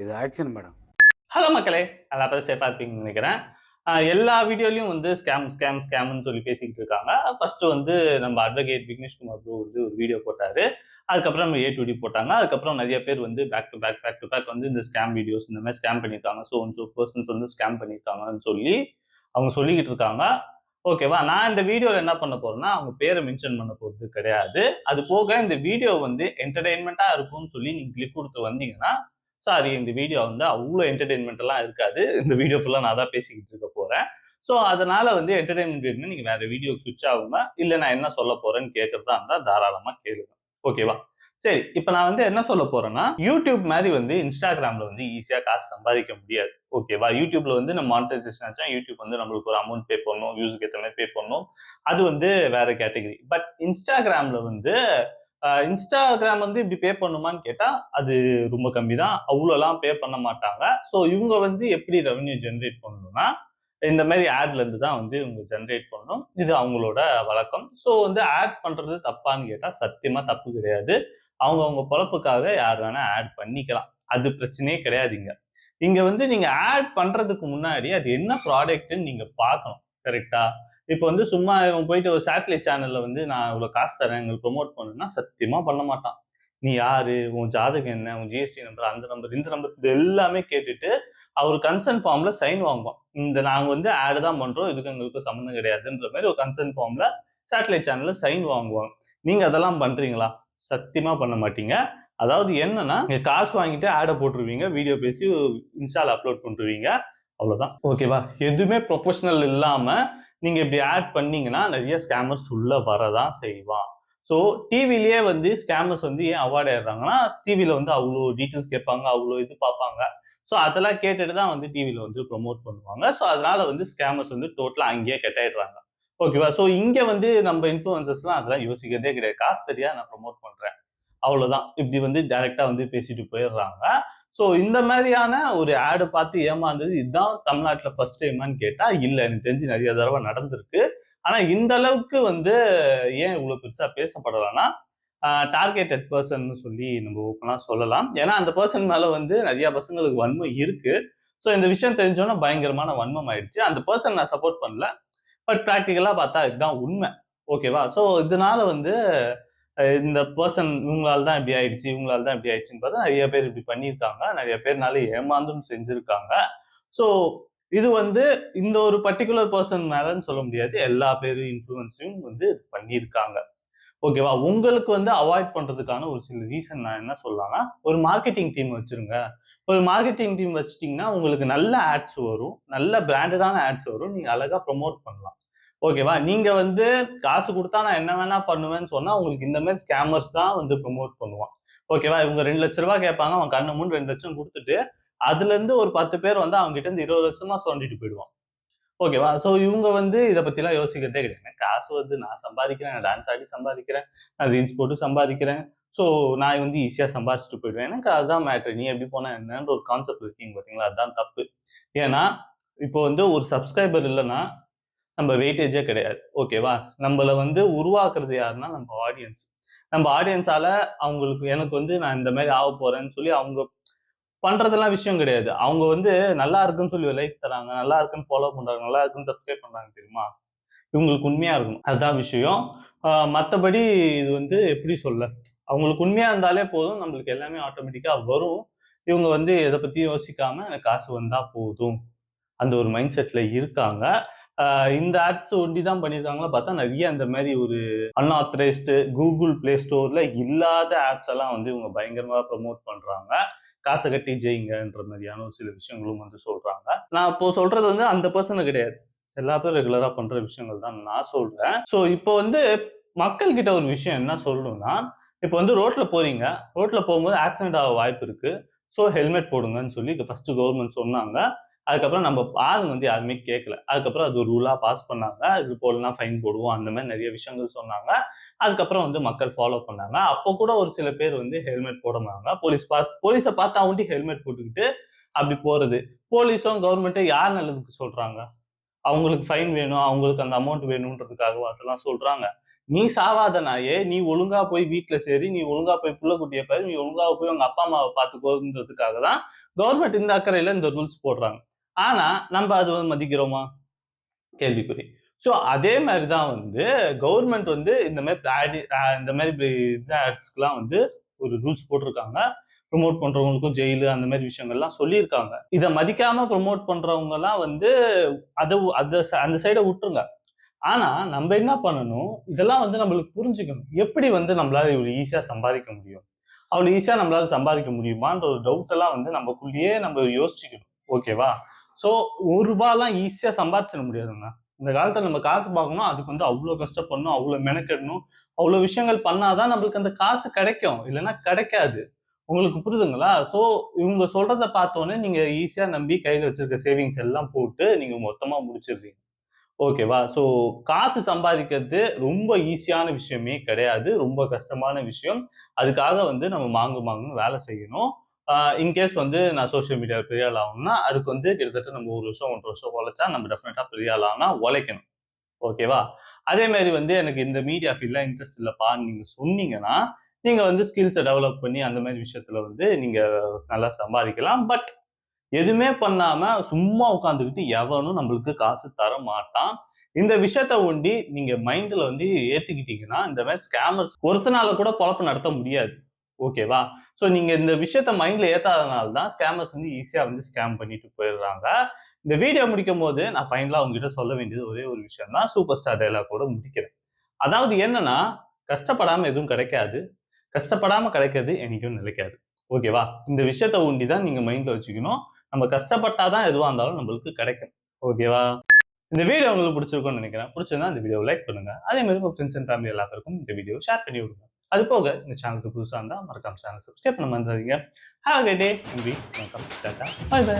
இது action madam. Hello மக்களே, நல்லா பேர் சேஃபா இருப்பீங்கன்னு நினைக்கிறேன். எல்லா வீடியோலையும் வந்து ஸ்கேம்னு சொல்லி பேசிக்கிட்டு இருக்காங்க. ஃபர்ஸ்ட் வந்து நம்ம அட்வொகேட் விக்னேஷ்குமார் ப்ரோ வந்து ஒரு வீடியோ போட்டாரு. அதுக்கப்புறம் நம்ம A2D போட்டாங்க. அதுக்கப்புறம் நிறைய பேர் வந்து பேக் டு பேக் வந்து இந்த ஸ்கேம் வீடியோஸ் இந்த மாதிரி ஸ்கேம் பண்ணியிருக்காங்க. ஸோ அண்ட் ஸோ பர்சன்ஸ் வந்து ஸ்கேம் பண்ணியிருக்காங்கன்னு சொல்லி அவங்க சொல்லிக்கிட்டு இருக்காங்க. ஓகேவா? நான் இந்த வீடியோல என்ன பண்ண போறேன்னா, அவங்க பேரை மென்ஷன் பண்ண போறது கிடையாது. அது போக இந்த வீடியோ வந்து என்டர்டெயின்மெண்ட்டா இருக்கும்னு சொல்லி நீங்க கிளிக் கொடுத்து வந்தீங்கன்னா, சாரி இந்த வீடியோ வந்து அவ்வளோ என்டர்டெயின்மெண்ட் எல்லாம் இருக்காது. இந்த வீடியோ ஃபுல்லா நான் தான் பேசிக்கிட்டு இருக்க போறேன். ஸோ அதனால வந்து என்டர்டெயின்மெண்ட் வேணும்னா நீங்க வேற வீடியோக்கு ஸ்விட்ச் ஆகுங்க. இல்ல நான் என்ன சொல்ல போறேன்னு கேட்கறதா இருந்தா தாராளமா கேளுங்க. ஓகேவா? சரி. இப்ப நான் வந்து என்ன சொல்ல போறேன்னா, யூடியூப் மாதிரி வந்து இன்ஸ்டாகிராம்ல வந்து ஈஸியா காசு சம்பாதிக்க முடியாது. ஓகேவா? யூடியூப்ல வந்து நம்ம மானிட்டைசேஷன் ஆச்சா யூடியூப் வந்து நம்மளுக்கு ஒரு அமௌண்ட் பே பண்ணணும். வியூஸ்க்கு ஏத்த மாதிரி பே பண்ணணும். அது வந்து வேற கேட்டகரி. பட் இன்ஸ்டாகிராம்ல வந்து இன்ஸ்டாகிராம் வந்து இப்படி பே பண்ணுமான்னு கேட்டா, அது ரொம்ப கம்மி தான். அவ்வளோலாம் பே பண்ண மாட்டாங்க. ஸோ இவங்க வந்து எப்படி ரெவென்யூ ஜெனரேட் பண்ணணும்னா, இந்த மாதிரி ஆட்ல இருந்து தான் வந்து இவங்க ஜெனரேட் பண்ணணும். இது அவங்களோட வழக்கம். ஸோ வந்து ஆட் பண்றது தப்பான்னு கேட்டா, சத்தியமா தப்பு கிடையாது. அவங்கவங்க பொழப்புக்காக யார் வேணா ஆட் பண்ணிக்கலாம். அது பிரச்சனையே கிடையாது இங்க. இங்க வந்து நீங்க ஆட் பண்றதுக்கு முன்னாடி அது என்ன ப்ராடக்ட்ன்னு நீங்க பார்க்கணும். கரெக்ட்டா? இப்ப வந்து சும்மா இவன் போயிட்டு ஒரு சேட்டலைட் சேனல்ல வந்து நான் இவ்வளவு காசு தரேன் எங்களுக்கு ப்ரொமோட் பண்ணுன்னா சத்தியமா பண்ண மாட்டான். நீ யாரு? உன் ஜாதகம் என்ன? உன் ஜிஎஸ்டி நம்பர், அந்த நம்பர், இந்த நம்பர் இது எல்லாமே கேட்டுட்டு அவர் கன்செர்ன் ஃபார்ம்ல சைன் வாங்குவான். இந்த நாங்க வந்து ஆட் தான் பண்றோம். இதுக்கு எங்களுக்கு சம்மந்தம் கிடையாதுன்ற மாதிரி ஒரு கன்செர்ன் ஃபார்ம்ல சேட்டலைட் சேனல்ல சைன் வாங்குவாங்க. நீங்க அதெல்லாம் பண்றீங்களா? சத்தியமா பண்ண மாட்டீங்க. அதாவது என்னன்னா, நீங்க காசு வாங்கிட்டு ஆட போட்டுருவீங்க. வீடியோ பேசி இன்ஸ்டால அப்லோட் பண்ணிருவீங்க. அவ்வளவுதான். ஓகேவா? எதுவுமே ப்ரொஃபஷனல் இல்லாம நீங்க இப்படி ஆட் பண்ணீங்கன்னா நிறைய ஸ்கேமர்ஸ் உள்ள வரதான் செய்வான். ஸோ டிவிலேயே வந்து ஸ்கேமர்ஸ் வந்து ஏன் அவார்ட் ஆயிடுறாங்கன்னா, டிவில வந்து அவ்வளோ டீட்டெயில்ஸ் கேட்பாங்க, அவ்வளோ இது பார்ப்பாங்க. ஸோ அதெல்லாம் கேட்டுட்டு தான் வந்து டிவில வந்து ப்ரொமோட் பண்ணுவாங்க. ஸோ அதனால வந்து ஸ்கேமர்ஸ் வந்து டோட்டலா அங்கேயே கட் ஆயிடுறாங்க. ஓகேவா? ஸோ இங்க வந்து நம்ம இன்ஃப்ளூயன்சர்ஸ்லாம் அதெல்லாம் யோசிக்கிறதே கிடையாது. காசு தரியா நான் ப்ரொமோட் பண்றேன். அவ்வளவுதான். இப்படி வந்து டைரக்ட்டா வந்து பேசிட்டு போயிடுறாங்க. ஸோ இந்த மாதிரியான ஒரு ஆட் பார்த்து ஏமாந்தது இதுதான் தமிழ்நாட்டுல ஃபர்ஸ்ட் டைமான்னு கேட்டா, இல்ல. எனக்கு தெரிஞ்சு நிறைய தடவ நடந்திருக்கு. ஆனா இந்த அளவுக்கு வந்து ஏன் இவ்வளவு பெருசா பேசப்படலன்னா, டார்கெட்டட் பெர்சன்னு சொல்லி நம்ம ஓப்பனா சொல்லலாம். ஏன்னா அந்த பெர்சன் மேல வந்து நிறைய பசங்களுக்கு வன்மம் இருக்கு. ஸோ இந்த விஷயம் தெரிஞ்சோனே பயங்கரமான வன்மம் ஆயிடுச்சு. அந்த பெர்சன் நான் சப்போர்ட் பண்ணல. பட் பிராக்டிகலா பார்த்தா இதுதான் உண்மை. ஓகேவா? ஸோ இதனால வந்து இந்த பெர்சன் இவங்களால தான் இப்படி ஆயிடுச்சு, இவங்களால தான் இப்படி ஆயிடுச்சுன்னு பார்த்தா நிறைய பேர் இப்படி பண்ணியிருக்காங்க. நிறைய பேர்னால ஏமாந்தும் செஞ்சிருக்காங்க. ஸோ இது வந்து இந்த ஒரு பர்ட்டிகுலர் பெர்சன் மேலன்னு சொல்ல முடியாது. எல்லா பேரு இன்ஃப்ளூயன்ஸையும் வந்து பண்ணியிருக்காங்க. ஓகேவா? உங்களுக்கு வந்து அவாய்ட் பண்றதுக்கான ஒரு சில ரீசன் நான் என்ன சொல்லலாம்னா, ஒரு மார்க்கெட்டிங் டீம் வச்சிருங்க. ஒரு மார்க்கெட்டிங் டீம் வச்சுட்டீங்கன்னா, உங்களுக்கு நல்ல ஆட்ஸ் வரும். நல்ல பிராண்டடான ஆட்ஸ் வரும். நீங்க அழகா ப்ரமோட் பண்ணலாம். ஓகேவா? நீங்க வந்து காசு குடுத்தா நான் என்ன வேணா பண்ணுவேன்னு சொன்னா, உங்களுக்கு இந்த மாரி ஸ்கேமர்ஸ் தான் வந்து ப்ரமோட் பண்ணுவான். ஓகேவா? இவங்க ரூ. 2,00,000 கேட்பாங்க. அவன் கண்ண மூடி 2,00,000 குடுத்துட்டு, அதுலருந்து ஒரு 10 பேர் வந்து அவங்க கிட்ட இருந்து 20,00,000 சுரண்டிட்டு போயிடுவான். ஓகேவா? ஸோ இவங்க வந்து இத பத்திலாம் யோசிக்கிறதே கிடையாது. எனக்கு காசு வருது, நான் சம்பாதிக்கிறேன், நான் டான்ஸ் ஆடி சம்பாதிக்கிறேன், நான் ரீல்ஸ் போட்டு சம்பாதிக்கிறேன். ஸோ நான் வந்து ஈஸியா சம்பாதிச்சுட்டு போயிடுவேன். எனக்கு அதுதான் மேட்டர். நீ எப்படி போனா என்னன்ற ஒரு கான்செப்ட் இருக்கீங்க பார்த்தீங்களா? அதுதான் தப்பு. ஏன்னா, இப்போ வந்து ஒரு சப்ஸ்கிரைபர் இல்லன்னா, நம்ம வெயிட்டேஜே கிடையாது. ஓகேவா? நம்மள வந்து உருவாக்குறது யாருன்னா, நம்ம ஆடியன்ஸ். நம்ம ஆடியன்ஸால அவங்களுக்கு எனக்கு வந்து நான் இந்த மாரி ஆவப்போறேன்னு சொல்லி அவங்க பண்றதெல்லாம் விஷயம் கிடையாது. அவங்க வந்து நல்லா இருக்குன்னு சொல்லி ஒரு லைக் தராங்க. நல்லா இருக்குன்னு ஃபாலோ பண்றாங்க. நல்லா இருக்குன்னு சப்ஸ்கிரைப் பண்றாங்க தெரியுமா? இவங்களுக்கு உண்மையா இருக்கணும். அதுதான் விஷயம். மத்தபடி இது வந்து எப்படி சொல்ல? அவங்களுக்கு உண்மையா இருந்தாலே போதும். நம்மளுக்கு எல்லாமே ஆட்டோமேட்டிக்கா வரும். இவங்க வந்து எத பத்தியும் யோசிக்காம எனக்கு காசு வந்தா போதும். அந்த ஒரு மைண்ட் செட்ல இருக்காங்க. இந்த ஆட்ஸ் ஒண்டி தான் பண்ணியிருக்காங்களா பார்த்தா, நெறைய அந்த மாரி ஒரு அன்ஆத்தரைஸ்டு Google Play Storeல இல்லாத ஆப்ஸ் எல்லாம் வந்து இவங்க பயங்கரமா ப்ரமோட் பண்றாங்க. காச கட்டி ஜெயிங்கன்ற மாரியான ஒரு சில விஷயங்களும் வந்து சொல்றாங்க. நான் இப்போ சொல்றது வந்து அந்த பெர்சன கிடையாது. எல்லா பேரும் ரெகுலரா பண்ற விஷயங்கள் தான் நான் சொல்றேன். ஸோ இப்போ வந்து மக்கள் கிட்ட ஒரு விஷயம் என்ன சொல்லணும்னா, இப்போ வந்து ரோட்ல போறீங்க. ரோட்ல போகும்போது ஆக்சிடென்ட் ஆக வாய்ப்பு இருக்கு. ஸோ ஹெல்மெட் போடுங்கன்னு சொல்லி ஃபர்ஸ்ட் கவர்ன்மெண்ட் சொன்னாங்க. அதுக்கப்புறம் நம்ம ஆளுங்க வந்து யாருமே கேட்கல. அதுக்கப்புறம் அது ஒரு ரூலா பாஸ் பண்ணாங்க. இது போலனா ஃபைன் போடுவோம். அந்த மாரி நெறைய விஷயங்கள் சொன்னாங்க. அதுக்கப்புறம் வந்து மக்கள் ஃபாலோ பண்ணாங்க. அப்போ கூட ஒரு சில பேர் வந்து ஹெல்மெட் போட மாட்டாங்க. போலீஸ பாத்தாவுண்டி ஹெல்மெட் போட்டுக்கிட்டு அப்படி போறது. போலீஸும் கவர்மெண்ட்டும் யார் நல்லதுக்கு சொல்றாங்க? அவங்களுக்கு ஃபைன் வேணும், அவங்களுக்கு அந்த அமௌண்ட் வேணும்ன்றதுக்காகவா அதெல்லாம் சொல்றாங்க? நீ சாவாத நாயே, நீ ஒழுங்கா போய் வீட்ல சேரு, நீ ஒழுங்கா போய் புள்ள குட்டிய பாரு, நீ ஒழுங்கா போய் உங்க அப்பா அம்மாவ பாத்துக்கோன்றதுக்காக தான் கவர்மெண்ட் இந்த அக்கறையில இந்த ரூல்ஸ் போடுறாங்க. ஆனா நம்ம அது மதிக்கிறோமா? கேள்விக்குறி. ஸோ அதே மாரி தான் வந்து கவர்மெண்ட் வந்து இந்த மாரி இந்த மாரி இது ஆட்ஸ்க்குலாம் வந்து ஒரு ரூல்ஸ் போட்டிருக்காங்க. ப்ரமோட் பண்றவங்களுக்கும் ஜெயிலு அந்த மாரி விஷயங்கள்லாம் சொல்லியிருக்காங்க. இத மதிக்காம ப்ரமோட் பண்றவங்கலாம் வந்து அந்த சைட விட்டுருங்க. ஆனா நம்ம என்ன பண்ணணும், இதெல்லாம் வந்து நம்மளுக்கு புரிஞ்சுக்கணும். எப்படி வந்து நம்மளால இவ்வளவு ஈஸியா சம்பாதிக்க முடியும்? அவ்வளவு ஈஸியா நம்மளால சம்பாதிக்க முடியுமான்ற ஒரு டவுட் எல்லாம் வந்து நமக்குள்ளேயே நம்ம யோசிச்சுக்கணும். ஓகேவா? சோ ரூ. 1 ஈஸியா சம்பாதிச்சிட முடியாதுங்க. இந்த காலத்துல நம்ம காசு பார்க்கணும், அதுக்கு வந்து அவ்வளவு கஷ்டப்படணும், அவ்வளவு மெனக்கெடணும், அவ்வளவு விஷயங்கள் பண்ணாதான் நம்மளுக்கு அந்த காசு கிடைக்கும். இல்லைன்னா கிடைக்காது. உங்களுக்கு புரியுதுங்களா? சோ இவங்க சொல்றத பார்த்தோனே நீங்க ஈஸியா நம்பி கையில வச்சிருக்க சேவிங்ஸ் எல்லாம் போட்டு நீங்க மொத்தமா முடிச்சிடுறீங்க. ஓகேவா? ஸோ காசு சம்பாதிக்கிறது ரொம்ப ஈஸியான விஷயமே கிடையாது. ரொம்ப கஷ்டமான விஷயம். அதுக்காக வந்து நம்ம மாங்கு மாங்குன்னு வேலை செய்யணும். இன்கேஸ் வந்து நான் சோசியல் மீடியால பெரிய ஆள் ஆகணும்னா, அதுக்கு வந்து கிட்டத்தட்ட நம்ம 1 வருஷம், 1 1/2 வருஷம் உழைச்சா நம்ம டெஃபினட்டா பெரிய ஆள் ஆனா உழைக்கணும். ஓகேவா? அதே மாரி வந்து எனக்கு இந்த மீடியா ஃபீல்ட்ல இன்ட்ரெஸ்ட் இல்லப்பான்னு நீங்க சொன்னீங்கன்னா, நீங்க வந்து ஸ்கில்ஸ டெவலப் பண்ணி அந்த மாரி விஷயத்துல வந்து நீங்க நல்லா சம்பாதிக்கலாம். பட் எதுவுமே பண்ணாம சும்மா உட்கார்ந்துகிட்டு எவனும் நம்மளுக்கு காசு தர மாட்டான். இந்த விஷயத்த ஒண்டி நீங்க மைண்ட்ல வந்து ஏத்திக்கிட்டீங்கன்னா, இந்த மாரி ஸ்கேமர்ஸ் ஒருத்தனால கூட பொழப்பு நடத்த முடியாது. ஓகேவா? சோ நீங்க இந்த விஷயத்த மைண்ட்ல ஏத்தாதனால தான் ஸ்கேமர்ஸ் வந்து ஈஸியா வந்து ஸ்கேம் பண்ணிட்டு போயிடுறாங்க. இந்த வீடியோ முடிக்கும்போது நான் ஃபைனலா உங்ககிட்ட சொல்ல வேண்டியது ஒரே ஒரு விஷயம் தான். சூப்பர் ஸ்டார் டயலாக்கோட முடிக்கிறேன். அதாவது என்னன்னா, கஷ்டப்படாம எதுவும் கிடைக்காது. கஷ்டப்படாம கிடைக்கிறது என்னைக்கும் நிலைக்காது. ஓகேவா? இந்த விஷயத்த ஒண்டி தான் நீங்க மைண்ட்ல வச்சுக்கணும். நம்ம கஷ்டப்பட்டா தான் எதுவா இருந்தாலும் நம்மளுக்கு கிடைக்கும். ஓகேவா? இந்த வீடியோ உங்களுக்கு பிடிச்சிருக்கும்னு நினைக்கிறேன். பிடிச்சிருந்தா இந்த வீடியோவ லைக் பண்ணுங்க. அதே மாரி உங்க ஃப்ரெண்ட்ஸ் அண்ட் ஃபேமிலி எல்லாத்துக்கும் இந்த வீடியோவ ஷேர் பண்ணி விடுங்க. அது போக இந்த சேனலுக்கு புதுசா இருந்தா மறக்காம சேனல் சப்ஸ்கிரைப் பண்ண மறந்துறாதீங்க. Have a great day. நன்றி. வணக்கம். டாடா. Bye by.